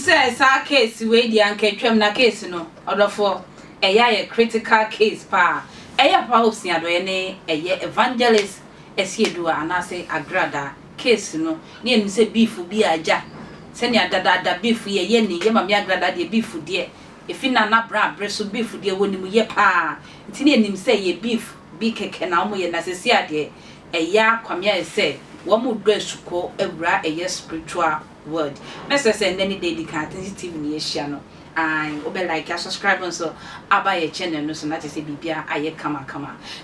say sa case we di anka twam na case no odofo eya critical case pa eya pa Hopeson Adorye ne eya evangelist Esiedu anase Agradaa case no ne enu se beef bi aja se ne adada beef ye ni ye mama Agradaa de beef de efi na bra breso beef de wonimu ye pa nti ne enim se ye beef bi keke na omo ye na se sia de eya kwamia ese wo mu dwesuko ewura eya spiritual word necessary any dedicated TV ni ehia no and obe like ya subscribe so aba ye channel no so na te se bibia aye kama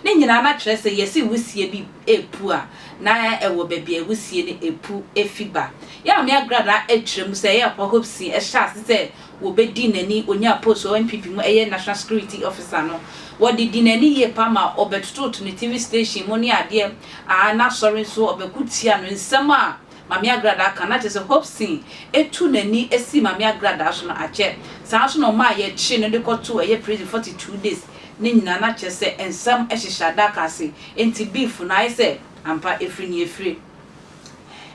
ne nyina na kire se yesi wusie bi epu a na ewo bebia wusie ne epu efiba ya me Agradaa etrem se ye kwa Hopeson e sha se wo be di nani onya post o NPP mu eye national security officer no wo di nani ye pa ma obetutu to ne TV station mo ni ade a na sorry so obekutia no nsem a Mami Agradaa kana chese Hopeson etu nani esi Mami Agradaa so no ache sa so no ma ye chi no de koto ye prison 42 days ne nyina na chese ensam ehihada kase enti beef na ise ampa efri ni efri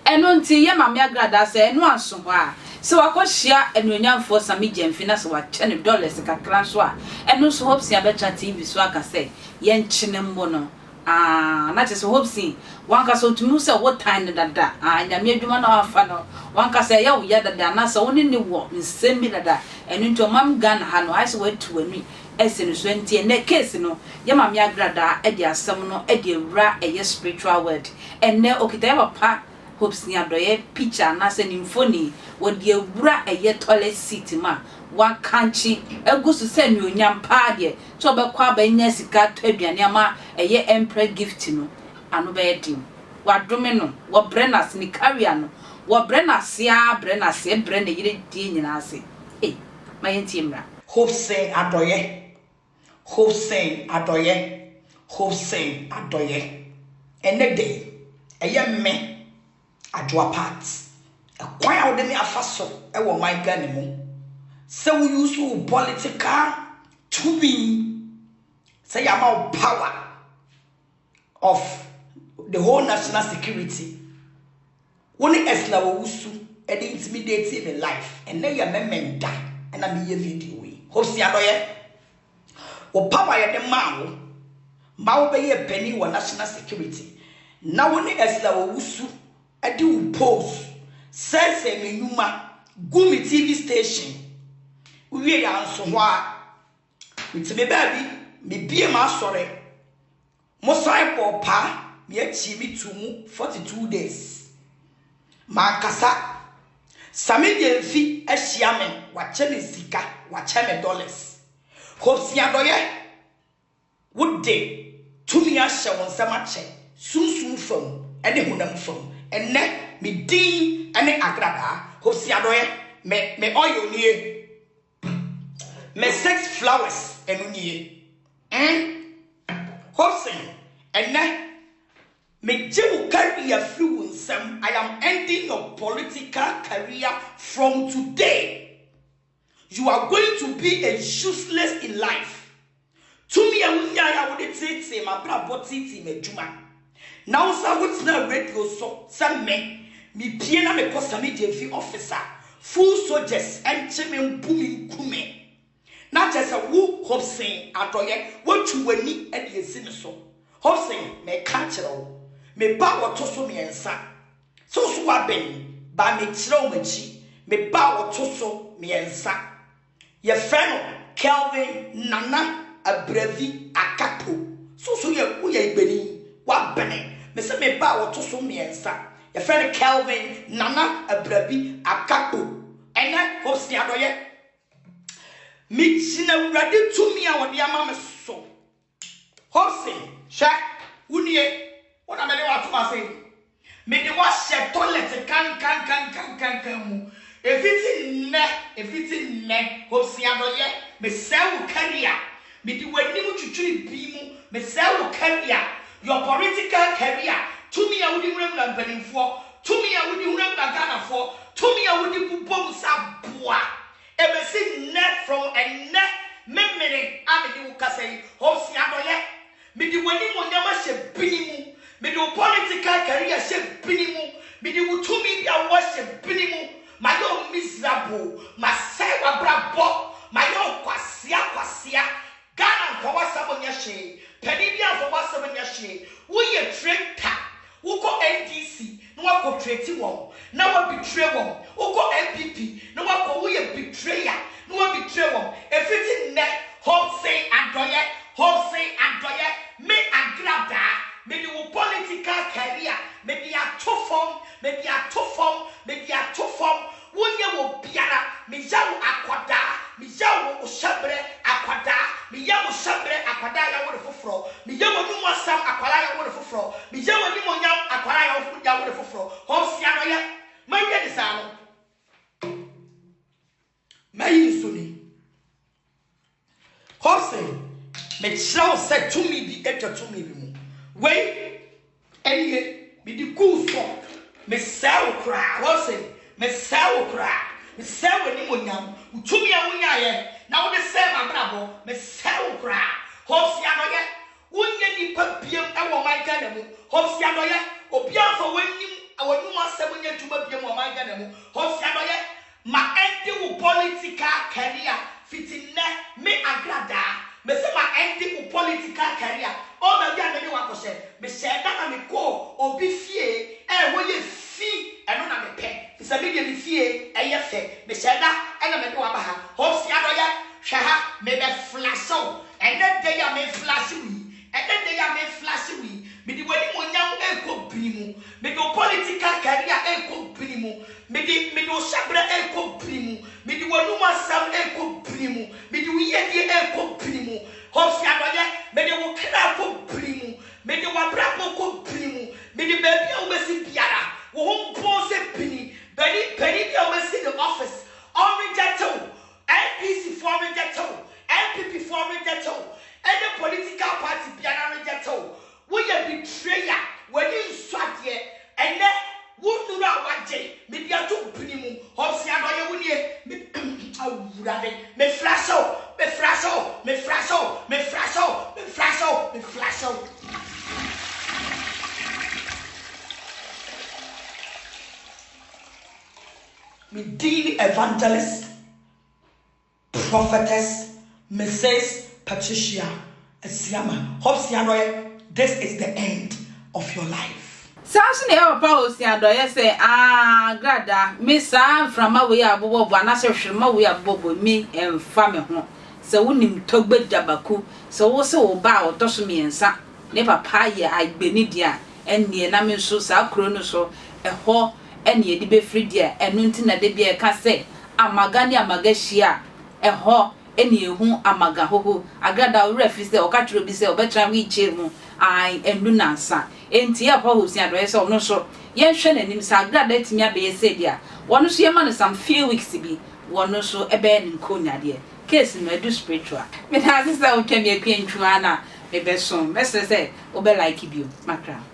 eno nti ye Mami Agradaa se eno anso ho a se wakohia enuonyamfo sami gemfi na se wache ne dollars kakran so a eno so Hopeson abecha TV so aka se ye nchine mbo no na chese Hopeson wanka so tumi se what time dada nyame adwuma na afa no wanka se ya wo ya dada na se woni ni wo nsem bi dada enu nto mam gan ha no ase watu ani ese no so ntie na case no ya Mami Agradaa e di asem no e di ewura eye spiritual word enne okita ya papa Hopeson Adorye picture na se ni mfoni wo di ewura eye toilet seat ma wa kanchi egusu se ni onyam pa de so obekwa ba nya sika to aduane ama eye emperor gift no anu be din wadome no wo brenas ni carrier no wo brenas ya brenas e bre na yire di nyina ase ma yenti mra Hopeson Adorye Hopeson Adorye Hopeson Adorye ene day eye me adwa part ekwan a wo de me afaso e wo man Ghana mu se wo use political to be say about power of the whole national security woni esla wo usu e dey intimidate in life and na ya memenda and na me video we Hopeson Adorye wo power ya de ma wo be ye penny wo national security na woni esla wo usu e dey wo post sense menuma gumi TV station we ya nso ho a mitime baby me bie ma sore mo sai pa me achi mi tumu 42 days ma kasa sami de fi ahia me wa che me sika wa che me dollars Hopeson Adorye wode tumi ahye won samache sunsun fam ene honam fam enne me din ene Agradaa Hopeson Adorye me oil nie me 6 flowers enunie Hopeson enne me jewu career through nsem I am ending your political career from today. You are going to be a useless in life. To me awunya ya wo de tete ma brabo titi medjuma. Now sa wo tina radio so say me pie na me kosa me dey officer full soldiers and cheme mbumi nkume. Na just a wo Hopeson Adorye what you wani e de esi me so Hopeson me kanchero me ba woto so me ensa so wa ben ba me kire o machi me ba woto so me ensa ye friend Kelvin Nana Abravi Akapo so ye wo ye igbeni wa bene me se me ba woto so me ensa ye friend Kelvin Nana Abravi Akapo ena Hopeson Adorye mi china urade tumi a wode ama me so Hopeson sha unie wona me de wa tuma se me de wa she toilet kan mu efiti ne Hopeson Adorye me sewu career me di wani mu twitwiri bi mu me sewu career your political career tumi a wodi hunam na mpanimfo tumi a wodi hunam na Ghana fo tumi a wodi bubom sa boa ebesi net from a net memene amedi ukasai Hopeson Adorye me di wani mo nyama she binimu me di political career she binimu me di utumi bia wo she binimu my yo miserable me chao se to me bi eto to me bi mu we eye me di cool so me sell cry what say me sell cry me sell ni monyam utumi a wonya ye na wo de say ma brabo me sell cry Hopeson Adorye wonye ni pa biem e wo man Ghana mu Hopeson Adorye obi afa wanim awonu asem nya tuma biem wo man Ghana mu Hopeson Adorye ma endi wo political career fitine me Agradaa me say ma endi wo political career o ma bia me wa ko she me sheda na me ko obi fie wo ye fi eno na me pe fisa me de fie eye fe me sheda ena me de wa ba ha Hopeson Adorye hwe ha me be flash out and then they are me flash we and then they are me flash we me di wani monyam eko binimu me do political career eko binimu me do shabre eko binimu me di wanu masam eko binimu me di yedi eko binimu Hopeson Adorye me di wo kra ko binimu me di wa brabo ko binimu me di baby o besi biara wo hompo se bini beni bi o besi the office orange ato NPC for rejecto NPP for rejecto any political party biara rejecto we a betrayer when you swat here and then who do waje media to binimu Hopeson Adorye woni me awurade me flash out me flash out me flash out me flash out me flash out me flash out me daily evangelist prophetess Mrs. Patricia Esiama Hopeson Adorye this is the end of your life. Samson e papa Hopeson Adorye say Agradaa me sa from away abobo na se hwema we abobo mi emfa me ho se wonim togbedja baku se wo se wo ba odoso me ensa ne papa ye agbeni dia enne na me so sa kro no so eho enne edi be free dia enu nti na de bia ka se amagani amagashia eho enne ehu amaga hoho Agradaa wo refi se o ka tro bi se o betra wi che mu ai enu nansa enti ya pa Hopeson Adorye se ono so ye hwe nanim sa Agradaa timi abe se dia wono so ye ma no some few weeks bi wono so ebe ni nkonya de case no edu spiritual me na sister o twem ye kwentwa na me be so me se o be like bio makra